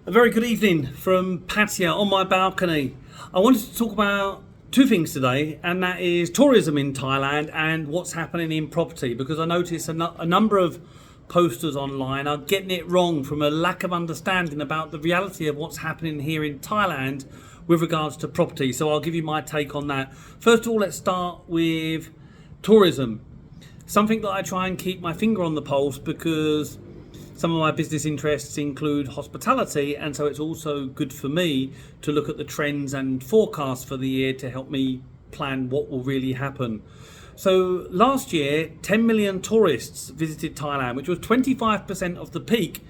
A very good evening from Pattaya on my balcony. I wanted to talk about two things today, and that is tourism in Thailand and what's happening in property, because I notice a number of posters online are getting it wrong from a lack of understanding about the reality of what's happening here in Thailand with regards to property. So I'll give you my take on that. First of all, let's start with tourism. Something that I try and keep my finger on the pulse, because some of my business interests include hospitality, and so it's also good for me to look at the trends and forecasts for the year to help me plan what will really happen. So last year, 10 million tourists visited Thailand, which was 25% of the peak,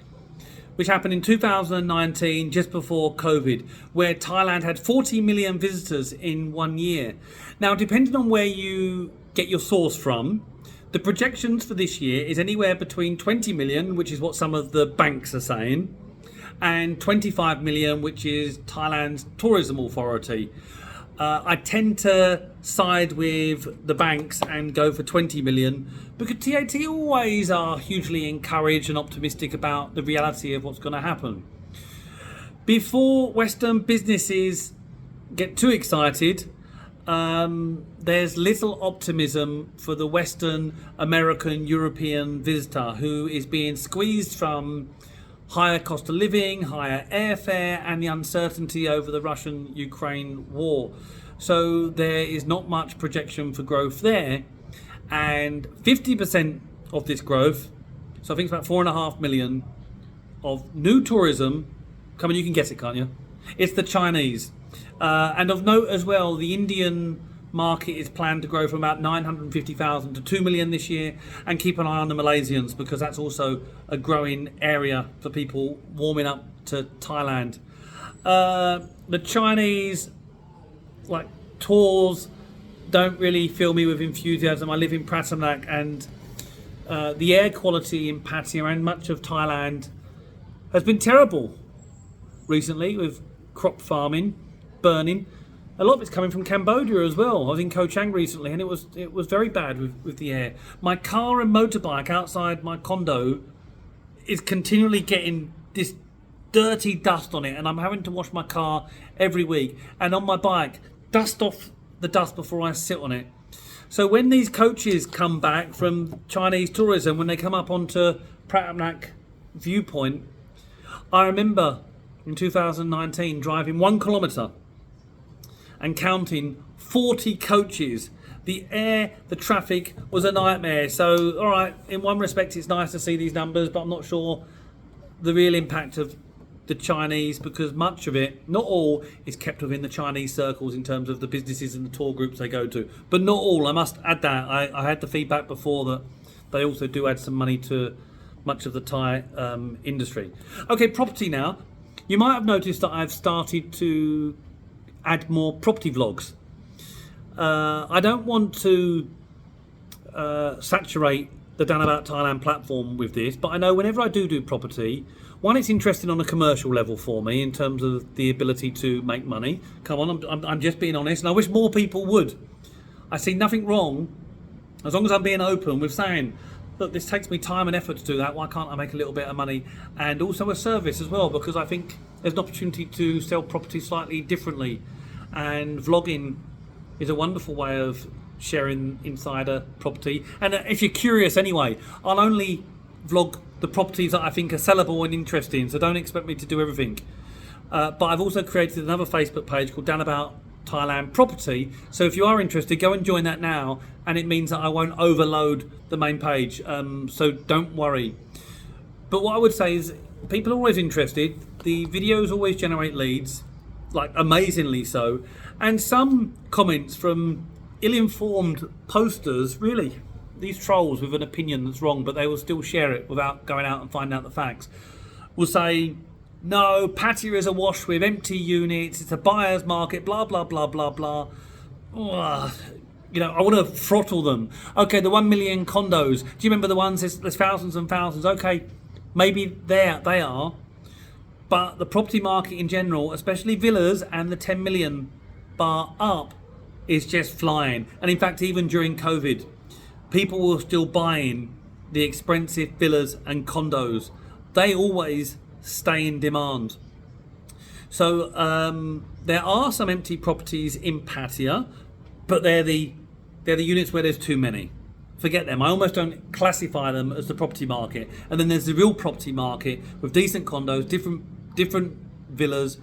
which happened in 2019, just before COVID, where Thailand had 40 million visitors in 1 year. Now, depending on where you get your source from, the projections for this year is anywhere between 20 million, which is what some of the banks are saying, and 25 million, which is Thailand's tourism authority. I tend to side with the banks and go for 20 million, because TAT always are hugely encouraged and optimistic about the reality of what's going to happen. Before Western businesses get too excited, there's little optimism for the Western American European visitor who is being squeezed from higher cost of living, higher airfare, and the uncertainty over the Russian-Ukraine war. So there is not much projection for growth there, and 50% of this growth, so I think it's about 4.5 million of new tourism. Come on, you can guess it, can't you? It's the Chinese. And of note as well, the Indian market is planned to grow from about 950,000 to 2 million this year, and keep an eye on the Malaysians, because that's also a growing area for people warming up to Thailand. The Chinese tours don't really fill me with enthusiasm. I live in Pratamnak, and the air quality in Pattaya and much of Thailand has been terrible recently, with crop farming, burning. A lot of it's coming from Cambodia as well. I was in Koh Chang recently, and it was very bad with the air. My car and motorbike outside my condo is continually getting this dirty dust on it, and I'm having to wash my car every week. And on my bike, dust off the dust before I sit on it. So when these coaches come back from Chinese tourism, when they come up onto Pratamnak viewpoint, I remember in 2019 driving 1 kilometre and counting 40 coaches. The air, the traffic was a nightmare. So, all right, in one respect, it's nice to see these numbers, but I'm not sure the real impact of the Chinese, because much of it, not all, is kept within the Chinese circles in terms of the businesses and the tour groups they go to. But not all, I must add that. I had the feedback before that they also do add some money to much of the Thai industry. Okay, property now. You might have noticed that I've started to add more property vlogs. I don't want to saturate the Dan About Thailand platform with this, but I know whenever I do property, one, it's interesting on a commercial level for me in terms of the ability to make money. Come on, I'm just being honest, and I wish more people would. I see nothing wrong, as long as I'm being open with saying, look, this takes me time and effort to do that. Why can't I make a little bit of money? And also a service as well, because I think there's an opportunity to sell property slightly differently. And vlogging is a wonderful way of sharing insider property. And if you're curious anyway, I'll only vlog the properties that I think are sellable and interesting, so don't expect me to do everything. But I've also created another Facebook page called Dan About Thailand Property, so if you are interested, go and join that now, and it means that I won't overload the main page, so don't worry. But what I would say is, people are always interested. The videos always generate leads, like amazingly so, and some comments from ill-informed posters, really, these trolls with an opinion that's wrong, but they will still share it without going out and finding out the facts, will say, no, Pattaya is awash with empty units, it's a buyer's market, blah, blah, blah, blah, blah. Ugh. You know, I want to throttle them. Okay, the 1 million condos, do you remember the ones, there's thousands and thousands. Okay, maybe they are, but the property market in general, especially villas and the 10 million bar up, is just flying. And in fact, even during COVID, people were still buying the expensive villas and condos. They always stay in demand. So there are some empty properties in Pattaya, but they're the units where there's too many. Forget them. I almost don't classify them as the property market. And then there's the real property market with decent condos, different villas,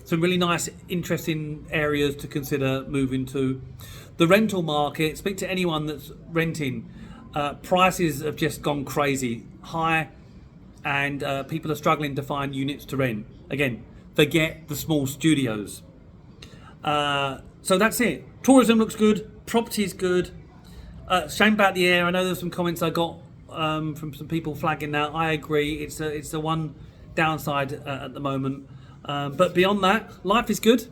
some really nice, interesting areas to consider moving to. The rental market, speak to anyone that's renting. Prices have just gone crazy high, and people are struggling to find units to rent. Again, forget the small studios. So that's it. Tourism looks good. Property is good. Shame about the air. I know there's some comments I got from some people flagging that. I agree. It's the one downside at the moment. But beyond that, life is good.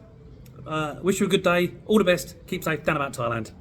Wish you a good day. All the best. Keep safe. Down about Thailand.